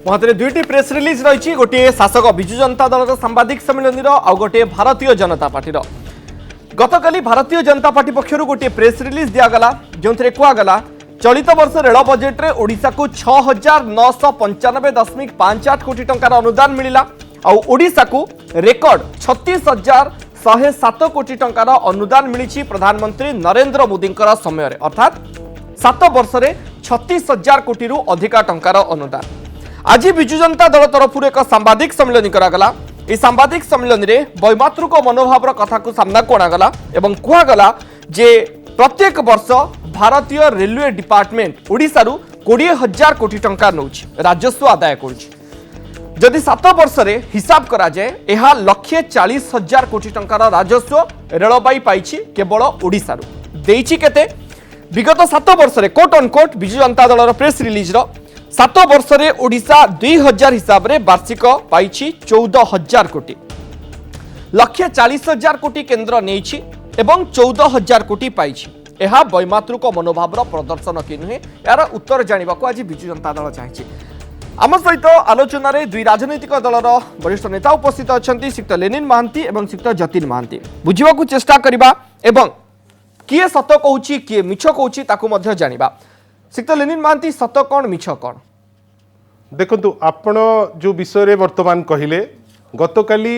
महाते दुईटी press release रही गोटे शासक विजु जनता दल सांबादिक सम्मेलन आउ गोटे भारतीय जनता पार्टी गतकाली भारतीय जनता पार्टी पक्षर गोटे प्रेस रिलीज दिगला जो कहगला चलित वर्ष रेल बजेट रे ओडिशा को 6,995.58 कोटी टंकार अनुदान मिला ओडिशा को रेकर्ड 36,107 कोटी टंकार अनुदान मिली प्रधानमंत्री नरेंद्र मोदी समय अर्थात 7 वर्ष रे 36,000 कोटी रु अधिक टंकार अनुदान। आज विजु जनता दल तरफ एक सांबादिक सम्मेलन करागला। इस सांबादिक सम्मेलन रे वैमातृक मनोभाव कथा को सामना को आनागला एवं कहगला जे प्रत्येक वर्ष भारतीय रेलवे डिपार्टमेंट ओडिशा रु 20,000 कोटी टंका नौछि राजस्व आदाय करुछि। जदि 7 वर्ष रे हिसाब करा जाए यह 1,40,000 कोटी टंकार राजस्व रेलबाई पाइछि केवल ओडिशा रु देइछि केते विगत 7 वर्ष रे coat on quote Biju Janata Dal press release रो 7 वर्ष रे ओडिशा 2,000 हिसाब रे वार्षिक पाइछि 14,000 कोटी 1,40,000 कोटी केंद्र नेइछि एवं 14,000 कोटी पाइछि। यह वैमातृक मनोभाव प्रदर्शन कि नुहे यार उत्तर जानिबा को आज विजु जनता दल चाहिए। आम सहित आलोचन में दुई राजनैतिक दलर वरिष्ठ नेता उपस्थित अच्छा श्रीयुक्त लेनिन महांती और श्रीयुक्त जतिन महांती बुझा चेष्टा करवा एवं किए सत कहूँ किए मिछ कहूँ जानिबा। श्रीयुक्त लेनिन महांती सत कौन मिछ कौन देखु आपण जो विषय रे वर्तमान कहले गतकाली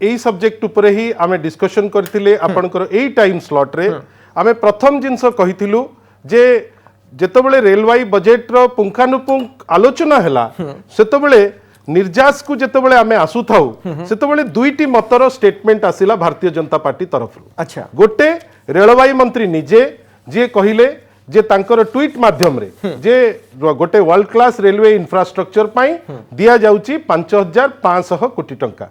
यही सब्जेक्ट उपरे ही आमे डिस्कशन करथिले आपनकर एई टाइम स्लॉट रे आमे प्रथम जिंस कहिथिलु जे जेतबेले रेलवाई बजेट रो पुंखानुपुंख आलोचना हैला सेतबेले निर्जास को जेतबेले आमे आसु थाउ सेतबेले दुईटी मतर स्टेटमेंट आसिला भारतीय जनता पार्टी तरफ। अच्छा गोटे रेलवाई मंत्री निजे जे कहिले जे तांकर ट्वीट माध्यम रे जे गोटे वर्ल्ड क्लास रेलवे इंफ्रास्ट्रक्चर पाई दिया जाउची 5,500 कोटी टंका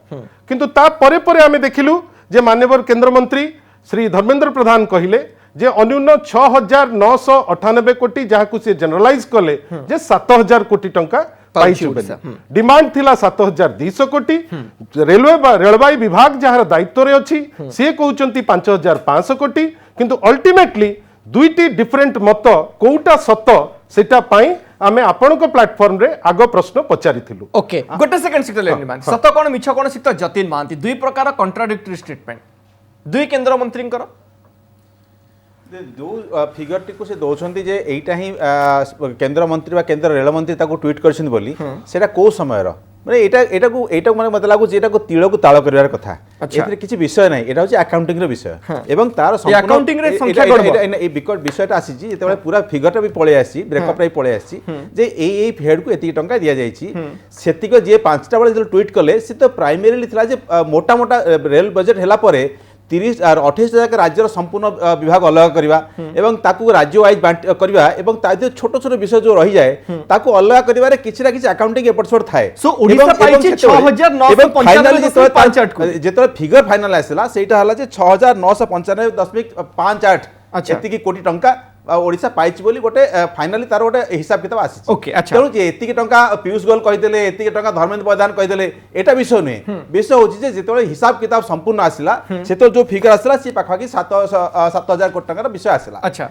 किंतु ता परे परे आमे देखिलु जे माननीय केंद्र मंत्री श्री धर्मेंद्र प्रधान कहिले जे अन्यून 6,998 कोटी जहां से जनरलाइज कले जे 7,000 कोटी टंका डिमांड थिला 7,200 कोटी रेलवाई विभाग जहां दायित्व रे अछि से कहउचंती 5,500 कोटी किंतु अल्टीमेटली दुईटी डिफरेंट मत कोउटा सत सेटा पाई आमे आपनको प्लेटफॉर्म रे आगो प्रश्न पचारिथिलु। ओके गोटे सेकंड सिक्टर लेनिन महांती सत कोन मिछ कोन सिक्टर जतिन महांती दुई प्रकार कॉन्ट्राडिक्टरी स्टेटमेंट दुई केंद्र मंत्रींकर जो फिगर टी को से दौरान जे एटा ही केंद्र मंत्री बा केंद्र रेल मंत्री ताको ट्वीट करछन बोली सेटा को समय रो माने एटा माने मत लागु जेटा को तिळ को ताळ करिवार कथा एथरे किछि विषय नै एटा होछि अकाउंटिंग रो विषय एवं तार संपूर्ण अकाउंटिंग रे संख्या गड़बड़ ए बिकट विषयटा आसी जी जेते पूरा फिगरटा भी पळे आसी ब्रेकअप रे पळे आसी जे एई हेड को एती टंका दिया जाईछि सेति को जे 5टा बेले ट्वीट कले से तो प्राइमरीली थिला जे मोटा मोटा रेल बजेट हेला परे 30 और 28 राज्यर संपूर्ण विभाग अलग करवा एवं ताकू राज्य वाइज करवा एवं छोट छोट विषय जो रही जाए ताकू अलग करिवारे किछि ना किछि अकाउंटिंग एपट छोट थाए सो ओडिसा पाइछि 6,995 जेतरे फिगर फाइनल आसिला सेटा हला जे 6,995.58 एतिकी कोटी टंका ओडिसा पाइछि बोली गोटे फाइनली तार गोटे हिसाब किताब आसी ओके अच्छा तेणु जे एतिकी टंका पीयूष गोयल कहिदेले एतिकी टंका धर्मेंद्र प्रधान कहिदेले एटा विषय नै विषय होछि जे जेतबेले हिसाब किताब संपूर्ण आसिला सेतो जो फिगर आसिला सी पाखाकी 7,000 कोटी टंका विषय आसिला। अच्छा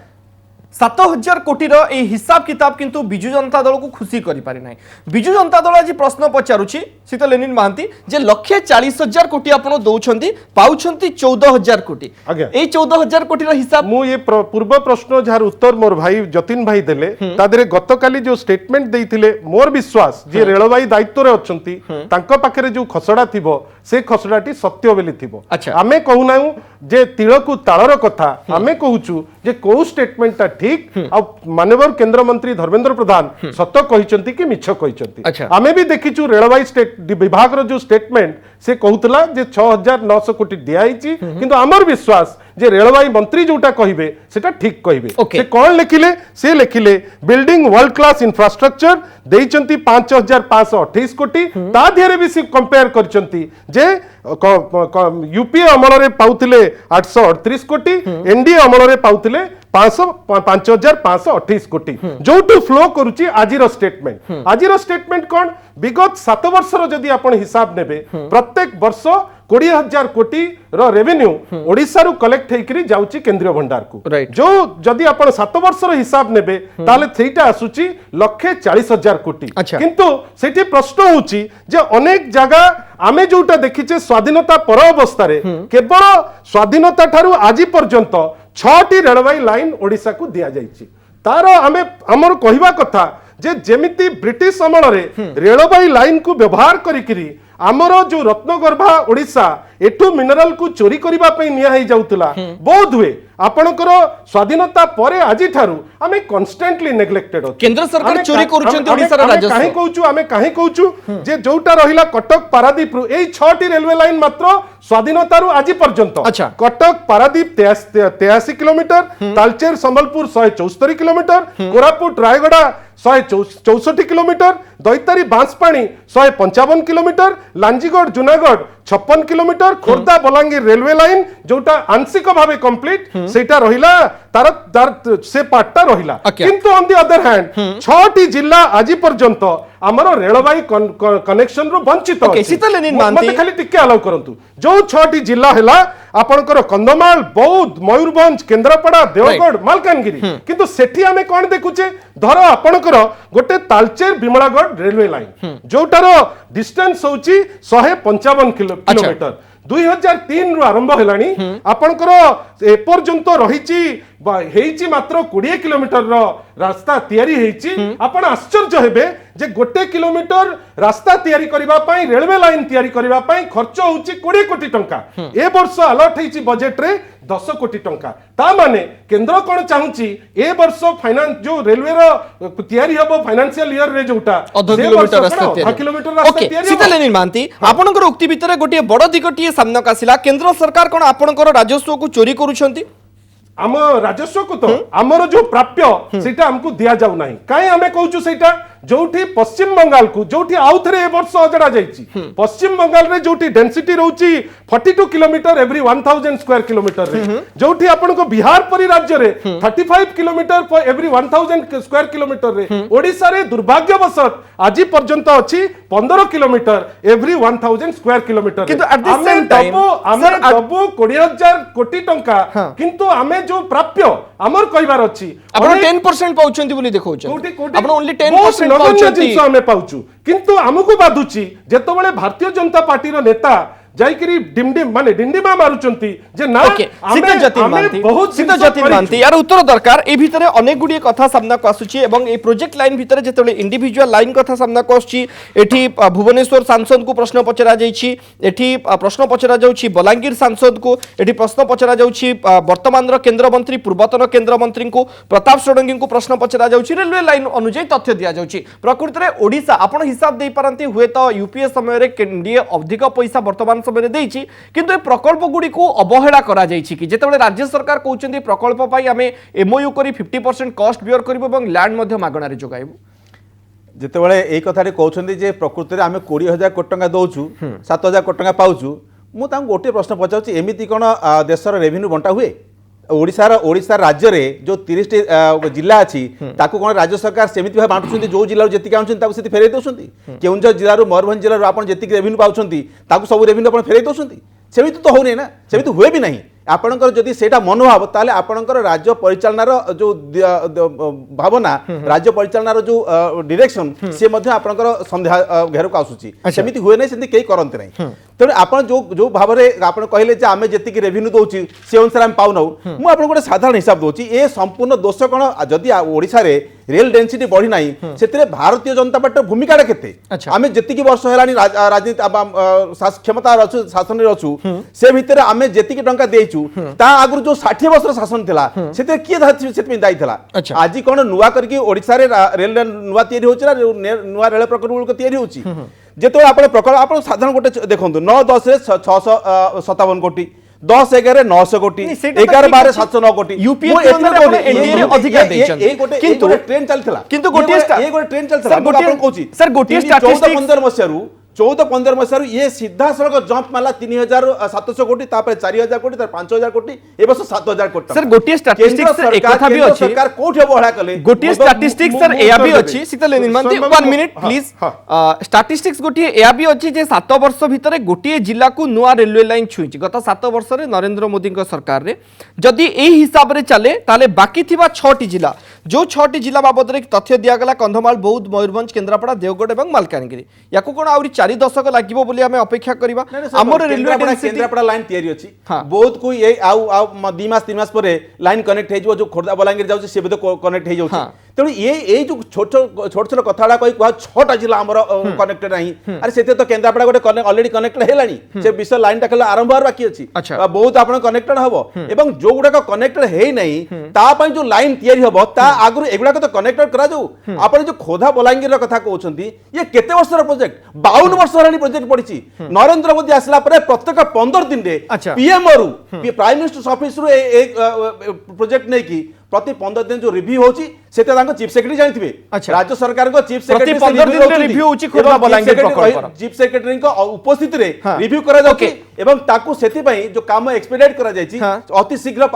7,000 कोटी रो ए हिसाब किताब किंतु बिजु जनता दल को खुशी करि पारि नै। बिजु जनता दल आज प्रश्न पचारुछि सीत लेनिन महांती जे 1,40,000 कोटी आपण दउछंती पाउछंती 14,000 कोटी ए 14,000 कोटी रो हिसाब मु ये पूर्व प्रश्न जार उत्तर मोर भाई जतिन भाई देले तादरे गतकाली जो स्टेटमेंट देइथिले मोर विश्वास जे रेलवाई दायित्व रे अछंती तांको पाखरे जो खसडा थिबो से खसडाटी सत्य बेली थिबो आमे कहूनाउ जे तिळकु ताळर कथा आमे कहूचु जे को स्टेटमेंटटा ठीक आ माननीय केंद्र मंत्री धर्मेंद्र प्रधान सत कहिसंती कि मिछ कहिसंती आमे भी देखिचु रेलवाई स्टेट विभाग रो जो स्टेटमेंट से कहूतला जे 6,900 कोटी दियाइची किंतु हमर विश्वास जे रेलवाई मंत्री जोटा कहिबे सेटा ठीक कहिबे से कोन लिखिले से लिखिले बिल्डिंग वर्ल्ड क्लास इंफ्रास्ट्रक्चर देइचंती 5,528 कोटी ता दिहरे भी से कंपेयर करचंती जे यूपीए अमल रे पाउथिले 838 कोटी एनडीए अमल रे पाउथिले 5,528 कोटी जो फ्लो करुची आजिर स्टेटमेंट कौन विगत 7 वर्ष जदि आपण हिसाब नेबे प्रत्येक वर्ष 20,000 कोटी रो रेवेन्यू ओडिसा रु कलेक्ट हेकरी जाउची केंद्रीय भंडार को Right. जो जदि आपण 7 वर्षर हिसाब नेबे ताले थेटा आसुची 1,40,000 कोटी अच्छा। किंतु सेठी प्रश्न होची जे अनेक जगह आमे जोटा देखिचे स्वाधीनता पर अवस्था रे केवल स्वाधीनता ठारू आज पर्यंत 6टी रेलवे लाइन ओडिसा को दिया जाइछि तार आमे हमर कहिबा कथा जे जेमिति ब्रिटिश अमल रे रेलवे लाइन को व्यवहार करिकिरी आमर जो रत्नगर्भा ओडिशा एठू मिनरल को चोरी करबा पई निया हे जाउतला बहुत हुए आपनकर स्वाधीनता परे आजि ठारू आमे कांस्टेंटली नेग्लेक्टेड हो केंद्र सरकार चोरी करूछंती ओडिसा रा राजस्व काहे कहूछु आमे काहे कहूछु जे जोटा रहिला कटक पारादीप रु एई 6टी रेलवे लाइन मात्र स्वाधीनता रु आजि पर्यंत अच्छा। Cuttack Paradip 83 kilometre Talcher Sambalpur 174 kilometre Koraput Rayagada 164 kilometre Daitari Banspani 155 kilometre Lanjigarh Junagarh 56 kilometre Khordha Balangir railway line जोटा आंशिक भावे कंप्लीट सेटा रहिला तार से पार्टटा रहिला किंतु ऑन द अदर हैंड 6टी जिल्ला आज पर्यंत हमर रेलवे कनेक्शन रो वंचित Okay, शीतलनील मानती खाली टिके अलाउ करंतु जो 6टी जिल्ला हैला आपनकर कंधमाल बौद्ध मयूरभंज केंद्रापड़ा देवगढ़ मालकानगिरी किंतु सेठी आमे कोन देखुचे धर आपनकर गोटे तालचेर बिमलागढ़ रेलवे लाइन जोटार डिस्टेंस होची 155 किलोमीटर 2003 रु आरंभ हेलानी आपनकर एपर्यंत रहिची हेची मात्र 20 किलोमीटर रो रास्ता तयारी हेची आपण आश्चर्य हेबे जे गोटे किलोमीटर रास्ता तयारी करिबा पई रेलवे लाइन तयारी करिबा पई खर्च होची 20 कोटी टंका ए वर्ष अलॉट हेची बजेट रे 10 कोटी टंका ता माने केंद्र कोन चाहुची ए वर्ष फाइनेंस जो रेलवे रो तयारी हबो फाइनेंशियल ईयर रे जोटा 2 किलोमीटर रास्ता तयारी किलोमीटर रास्ता ओके तयारी शीतलनील मानती आपनकर उक्ति भितरे गोटे बड़ दिगटिए सामना आसिला केंद्र सरकार कोन आपनकर राजस्व को चोरी करूछंती आम राजस्व को तो आमर जो प्राप्य सेटा हमको दिया जाउ नाही काहे हमें कहूछु सेटा जोठी पश्चिम बंगाल को जोठी आउ थरे ए वर्ष अजड़ा जाईची पश्चिम बंगाल रे जोठी डेंसिटी रहउची 42 किलोमीटर एवरी 1000 स्क्वायर किलोमीटर रे जोठी आपन को बिहार परि राज्य रे 35 kilometre for every 1000 square kilometre रे ओडिसा रे दुर्भाग्यवशत आज पर्यंत अछि 15 किलोमीटर एवरी 1000 स्क्वायर किलोमीटर किंतु at the same time आमे दबो 20,000 कोटी टंका किंतु आमे जो प्राप्य हमर कहिबार अछि आपण 10% पाउछंती बोली देखौछन आपण ओनली 10% नगण्य जिनस आमे पाउछु किंतु हमकु बाधुची जेतबेले भारतीय जनता पार्टी रो नेता जाइकरी डिमडिम माने डिंडिमा मारुचंती जे ना बहुत जतिन मानती यार उत्तर दरकार ए भितरे अनेक गुडी कथा सामना को आसुची एवं ए प्रोजेक्ट लाइन भितरे जेतबेले इंडिविजुअल लाइन कथा सामना को आसुची एठी भुवनेश्वर सांसद को प्रश्न पचरा जाईची एठी प्रश्न पचरा जाउची बलांगीर सांसद को एठी प्रश्न पचरा जाउची वर्तमान रो केंद्र मंत्री पूर्वतन केंद्र मंत्री को प्रताप षडंगी को प्रश्न पचरा जाउची रेलवे लाइन अनुसार तथ्य दिया जाउची प्रकृति रे ओडिसा आपण हिसाब देई पारंती हुए तो यूपीए समय रे केंद्रीय अधिक पैसा वर्तमान समय देइछि किंतु ए प्रकल्प गुडी को अवहेला करा जाइछि कि जेतेबेले राज्य सरकार कहउछन्ती प्रकल्प पई हमें एमओयू करी 50% कॉस्ट बियर करबो एवं लैंड मध्ये मागणा रे जोगाइबो जेतेबेले एई कथारे कहउछन्ती जे प्रकृति रे हमें 20,000 कोटी टंका दउछु 7,000 कोटी टंका पाउछु मु तांको गोटे प्रश्न पचाउछि एमिति कोन देशर रेवेन्यू बंटा हुए ओडिशा राज्य रे जो 30 जिला अछि ताकू कोन राज्य सरकार सेमिति भाव बांटुछन्ती जो जिल्ला जेति काउछन्ती ताकू सेति फेरै दउछन्ती केउंझर जिल्ला रो मयूरभंज जिल्ला रो आपण जेति रेवेन्यू पाउछन्ती ताकू सब रेवेन्यू आपण फेरै दउछन्ती सेमिति तो होने ना सेमिति हुए भी नहीं आपणकर जदि सेटा मनोभाव ताले आपणकर राज्य परिचालनार जो भावना राज्य परिचालनार जो डायरेक्शन से मध्य आपणकर संध्या घेर को आसुची सेमिति हुए नै सेति केई करन्ते नै तेणु आपण जो भाव में आप कहले जे आमे जेतिक रेवेन्यू दउची से अनुसार हम पाउनौ मु आपन गोटे साधारण हिसाब दउची ए संपूर्ण दोष कोन जदि ओडिसा रे रेल डेंसिटी बढ़ी नाही सेतिरे भारतीय जनता पार्टी भूमिका केते आमे जेतिक वर्ष हेलानी राजनीति क्षमता रछु शासन रे रछु से भितरे आमे जेतिक टंका देइछु ता आगु जो 60 वर्ष शासन थिला सेते किए सेतमे दाई थिला आज कोन नुवा करके ओडिसा रे रेल नुवा तयारी होची नुवा रेल प्रकल्प तयारी होची जेतो आपण प्रकल्प आपण साधारण गोटे देखंतु 9-10 रे 657 कोटी 10-11 900 कोटी 11-12 709 कोटी यूपीए एनडीए अधिक किंतु गोटे ट्रेन चलथिला किंतु गोटे ट्रेन चलथिला सर गोटे स्टैटिस्टिक्स 14-15 मसियारू 14-15 मसीह ये सीधा सड़क जंप माला 3700 कोटी तापर 4000 कोटी तापर 5000 कोटी ए वर्ष 7000 कोटी सर गोटे स्टैटिस्टिक्स एक कथा भी अछि सरकार कोठी अवहेला कले गोटे स्टैटिस्टिक्स सर एया भी अछि शीतल निर्मांती 1 मिनिट प्लीज स्टैटिस्टिक्स गोटे एया भी अछि जे 7 वर्ष भितरे गोटे जिला को नुआ रेलवे लाइन छुईची गत 7 वर्ष रे नरेंद्र मोदी को सरकार रे जदि एही हिसाब रे चले ताले बाकी थिबा 6टी जिला जो 6टी जिला बाबद रे तथ्य दिया गला कंधमाल बौद्ध मयूरभंज केन्द्रापड़ा देवगढ़ एवं मालकानगिरी याकू कोन आउरी 4 दशक লাগিব बोली हमें अपेक्षा करिबा हमर रेलवे डेंसिटी केन्द्रापड़ा लाइन तयारी अछि बहुत कोई ए आउ 2 मास 3 मास परे लाइन कनेक्ट हे जो खोर्धा बलांगीर जाउछि से भी कनेक्ट हे जाउछि तेणु ये जो छोट छोट कथा कही कह 6टा जिला आमर कनेक्टेड नहीं अरे से तो केन्द्रापड़ा गोटे ऑलरेडी कनेक्टेड हेलानी से विषय लाइन टा आरंभ होर बाकी अछि बहुत आपण कनेक्टेड हबो एवं जो गुडा कनेक्टेड हे नहीं ता पई जो लाइन तयारी हबो ता आगु एगुडा तो कनेक्टेड करा जाऊ आपण जो खोधा बलांगीर रो कथा कहउछंती ये केते वर्षर प्रोजेक्ट 52 वर्ष हलानी प्रोजेक्ट पड़िछि नरेंद्र मोदी आसला परे प्रत्येक 15 दिन रे पीएम रु प्राइम मिनिस्टर ऑफिस रु एक प्रोजेक्ट नै की प्रति 15 दिन जो रिव्यू होची सेते तांको चीफ सेक्रेटरी जानिथिबे राज्य सरकार को चीफ सेक्रेटरी प्रति 15 दिन रे रिव्यू होची खोदा बलांगीर प्रकल्प चीफ सेक्रेटरी को उपस्थिति रे रिव्यू करा जाउची एवं ताकू सेति पई जो काम एक्सपेडिट करा जायछि अति शीघ्र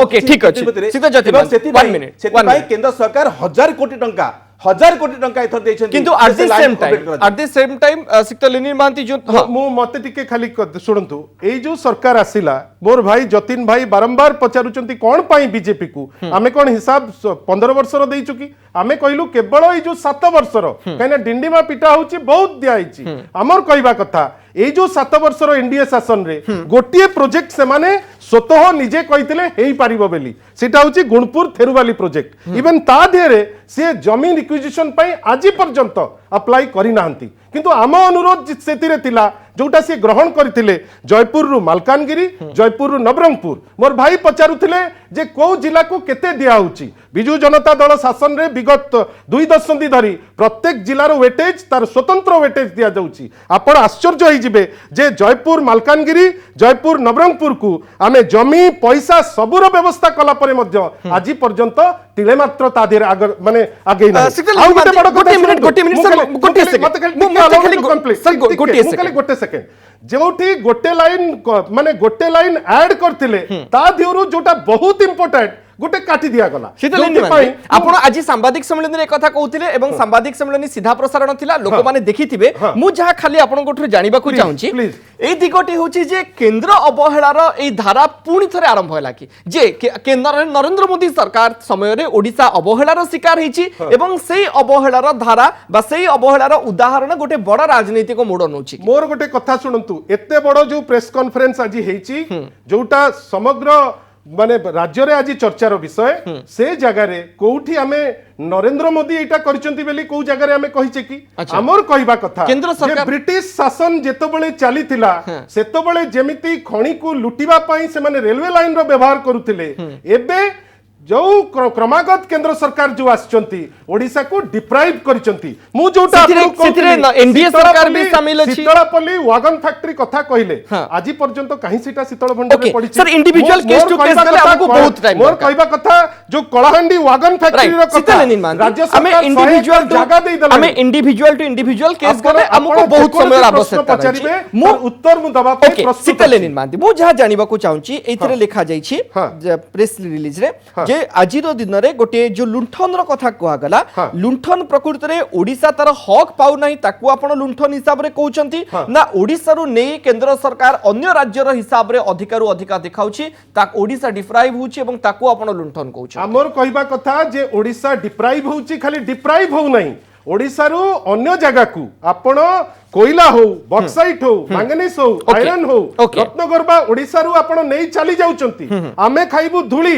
ओके ठीक अछि सीधा जति सेति पई केंद्र सरकार 1000 कोटी टंका 1000 कोटी टंका इथर देछन किंतु एट द सेम टाइम सिक्तलिनी मानती जो मु मते टिके खाली सुनंतु एई जो सरकार आसिला मोर भाई जतिन भाई बारंबार पचारुचंती कोन पाई बीजेपी को आमे कोन हिसाब 15 वर्षर देई चुकी आमे कहलु केवल एई जो 7 वर्षर काइना डिंडीमा पिटा होची बहुत दिया आइची हमर कहबा कथा एई जो 7 वर्षर एनडीए शासन रे गोटिए प्रोजेक्ट से माने स्वतः निजे कहितले हेई पारिबो बेली सेटा होची गुणपुर थेरुवाली प्रोजेक्ट इवन ता देरे से जमीन रिक्विजिशन पाई आजि पर्यंत अप्लाई करि नांती किंतु आम अनुरोध सेतिरे तिला जोटा से ग्रहण करथिले जयपुर रु मालकानगिरी जयपुर रु नवरंगपुर मोर भाई पचारुथिले जे को जिला को केते दिया होची बिजू जनता दल शासन रे विगत 2 दशंधि धरी प्रत्येक जिलार वेटेज तार स्वतंत्र वेटेज दिया जाउची आपण आश्चर्य होई जिवे जे जयपुर मालकानगिरी जयपुर नवरंगपुर को आमे जमी पैसा सबुर व्यवस्था कला परे मध्य आजि पर्यंत तिले मात्र ता देर आगर माने आगे ना आ गोटे मिनिट सर गोटे सेकंड गोटे सेकंड जोठी गोटे लाइन माने गोटे लाइन ऐड करथिले ता दियरु जोटा बहुत इंपोर्टेंट गोटे काटी दिया गला आपण आज सांबादिक सम्मेलन रे कथा कहउथिले एवं सांबादिक सम्मेलन सीधा प्रसारण थिला लोक माने देखिथिबे मु जहा खाली आपण गोठर जानिबा को चाहूची ए दिगटी होची जे केंद्र अवहेलार ए धारा पुणी थरे आरंभ होला कि जे केंद्र नरेंद्र मोदी सरकार समय रे ओडिसा अवहेलार शिकार हिची एवं सेही अवहेलार धारा बा सेही अवहेलार उदाहरण गोटे बड़ राजनीतिक मोड़ नउची मोर गोटे कथा सुनंतु एते बड़ जो प्रेस कॉन्फ्रेंस आज हेची जोटा समग्र माने राज्य रे आज चर्चार विषय से जगह रे कोठी आमे नरेंद्र मोदी एटा करचंती बेली को जगह रे आमे कहिचे कि हमर कहबा कथा केंद्र सरकार ब्रिटिश शासन जेतबेले चलीथिला सेतबेले जेमिति खणी को लुटिबा पई से माने रेलवे लाइन रो व्यवहार करूथिले एबे जो क्रमागत केंद्र सरकार जो आछंती ओडिसा को डिप्राइव करचंती मु जोटा एनडीए सरकार भी शामिल अछि शीतलपल्ली वागन फैक्ट्री कथा कहिले आजि पर्यंत काहे सीटा शीतल भंडार रे पड़ी sir individual case to case गले हमको बहुत टाइम मोर कहबा कथा जो कलाहंडी वागन फैक्ट्री रो कथा राज्य सरकार इंडिविजुअल जगह दे दला हमें इंडिविजुअल टू इंडिविजुअल केस गले हमको बहुत समय आवश्यकता पचारिबे मु उत्तर मु दबा पे प्रस्तुत शीतल मानती मु जहा जानिबा को चाहूची एथिरे लिखा जाई छी प्रेस रिलीज रे जे आजिर दिन रे गोटे जो लुंठन रो कथा कहा गला लुंठन प्रकृति रे ओडिसा तार हक पाउ नाही ताकू आपण लुंठन हिसाब रे कहउचंती ना ओडिसा रु नै केंद्र सरकार अन्य राज्य रो हिसाब रे अधिकार अधिका देखाउची ता ओडिसा डिप्राइव होची एवं ताकू आपण लुंठन कहउची हमर कहबा कथा जे ओडिसा डिप्राइव होची खाली डिप्राइव हो नाही ओडिसा रु अन्य जगह को आपण कोयला हो बॉक्साइट हो मैंगनीज हो आयरन हो रत्नगर्भा ओडिसा रु आपण नै चली जाउचंती आमे खाइबु धूली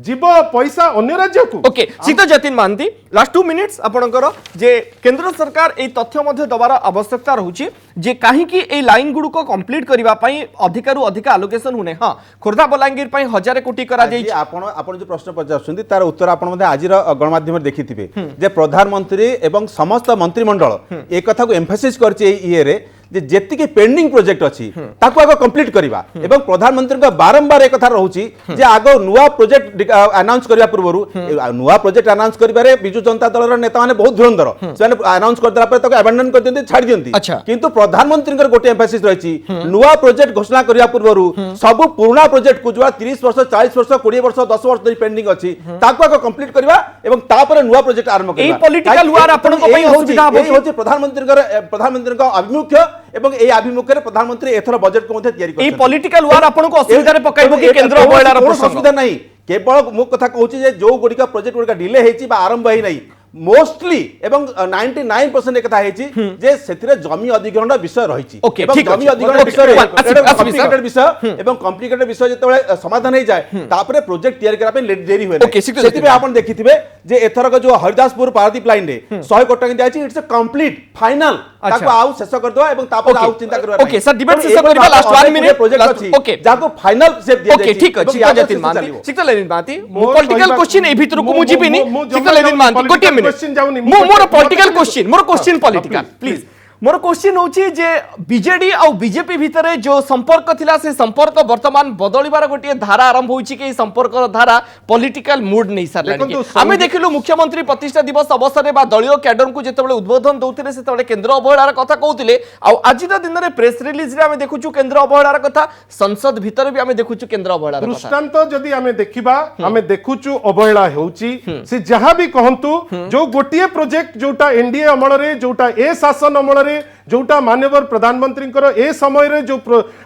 जीव पैसा अन्य राज्य को ओके सीता जतिन मानती लास्ट 2 मिनिट्स आपनकर जे केंद्र सरकार ए तथ्य मध्ये दबार आवश्यकता रहउची जे काहे कि ए लाइन गुडू को कंप्लीट करिवा पई अधिकारु अधिक एलोकेशन हुने हां खोर्धा बलांगीर पई 1000 कोटी करा जाई आपण जो प्रश्न पचारछंती तार उत्तर आपण मध्ये आजिर गणमाध्यम देखिथिबे जे प्रधानमंत्री एवं समस्त मंत्रिमंडल ए कथा को एम्फासिस करछि ए रे जे जेतिकी पेंडिंग प्रोजेक्ट अछि ताको आगो कंप्लीट करबा एवं प्रधानमंत्री को बारंबार एक कथा रहउची जे आगो नुवा प्रोजेक्ट अनाउंस करबा पूर्वरु नुवा प्रोजेक्ट अनाउंस करबारे बिजु जनता दल रो नेता माने बहुत धुरंधर से अनाउंस कर देला पर ताको अबैंडन कर दियंती छाड़ दियंती किंतु प्रधानमंत्री को गोटे एम्फासिस रहिची नुवा प्रोजेक्ट घोषणा करबा पूर्वरु सब पुराना प्रोजेक्ट को जो 30 वर्ष 40 वर्ष 20 वर्ष 10 वर्ष धरि पेंडिंग अछि ताको आगो कंप्लीट करबा एवं तापर नुवा प्रोजेक्ट आरंभ करबा ए पॉलिटिकल वार आपन को पई असुविधा होची प्रधानमंत्री को अभिमुख्य एवं ए अभिमुख्य प्रधानमंत्री एथर बजट को मध्ये तयारी करछन ए पॉलिटिकल वार आपन को असुविधा रे पकाइबो कि केंद्र अवहेलार प्रसंग असुविधा नहीं केवल मु कथा कहूची जे जो गुडी का प्रोजेक्ट गुडी का डिले हेची बा आरंभ हेई नहीं मोस्टली एवं 99% एक कथा हेची जे सेथिरे जमी अधिग्रहण विषय रहिची एवं जमी अधिग्रहण विषय कॉम्प्लिकेटेड विषय एवं कॉम्प्लिकेटेड विषय जेतेबेले समाधान हेई जाय तापरे प्रोजेक्ट तयारी करा पे देरी होय सेतिबे आपण देखिथिबे जे एथर को जो हरिदासपुर पारादीप लाइन रे 100 कोटी टका दियाची इट्स अ कंप्लीट फाइनल ताको आउ शेष कर दवा एवं तापर आउ चिंता करबा ओके सर डिबेट शेष करबा लास्ट 1 मिनिट प्रोजेक्ट अछि ओके जाको फाइनल शेप दिया ओके ठीक अछि जतिन मानती ठीक लेनिन मानती पॉलिटिकल क्वेश्चन ए भीतर को मु जीबिनी ठीक लेनिन मानती गोटे minute more political question more question political please more question होची जे बीजेडी आ बीजेपी भितरे जो संपर्क थिला से संपर्क वर्तमान बदलिबार गोटे धारा आरंभ होईची कि संपर्क धारा पॉलिटिकल मूड नै सरलानी आमे देखिलु मुख्यमंत्री प्रतिष्ठा दिवस अवसर बा दलियो कैडर को जेतेबेले उद्बोधन दउथिले सेतेबेले केंद्र अवहेलार कथा कहउथिले आ आजिर दिन रे प्रेस रिलीज रे आमे देखुछु केंद्र अवहेलार कथा संसद भितर भी आमे देखुछु केंद्र अवहेलार कथा दृष्टांत जदी आमे देखिबा आमे देखुछु अवहेला होउची से जहां भी कहंतु जो गोटिए प्रोजेक्ट जोटा एनडीए अमल रे जोटा ए शासन अमल रे जोटा माननीय प्रधानमंत्री ए समय रे जो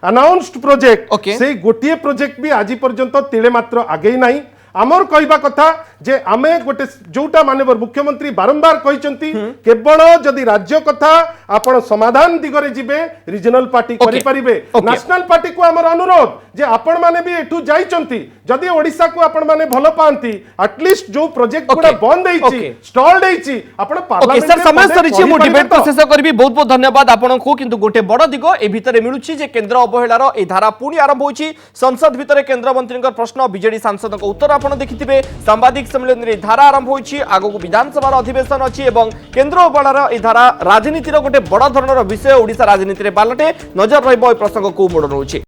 अनाउंस्ड प्रोजेक्ट से गोटिए प्रोजेक्ट भी आज पर्यंत तिले मात्र आगे नहीं आमर कहवा कथा जे आमे गोटे जोटा माननीय मुख्यमंत्री बारंबार कहचंती केवल जदि राज्य कथा आपण समाधान दिगरे जिबे रीजनल पार्टी करि परिबे नेशनल पार्टी को हमर अनुरोध जे आपण माने भी एठू जाइचंती जदि ओडिसा को आपण माने भलो पांती एटलीस्ट जो प्रोजेक्ट गुडा बंद हेची स्टॉल्ड हेची आपण पार्लियामेंट ओके सर समय सरिछि मु डिबेट प्रोसेस करबी बहुत बहुत धन्यवाद आपण को किंतु गोटे बड़ दिगो ए भितरे मिलुछि जे केंद्र अवहेलार ए धारा पुणी आरंभ होछि संसद भितरे केंद्र मंत्री प्रश्न बीजेडी सांसद को उत्तर आपण देखिथिबे सांबादिक सम्मेलन रे धारा आरंभ होछि आगो को विधानसभा अधिवेशन अछि एवं केंद्र अवहेलार ए धारा राजनीतिर गोटे बड़ धरणर विषय ओडिसा राजनीति रे बालटे नजर रहइबो ए प्रसंग को मोड़ रहउछि।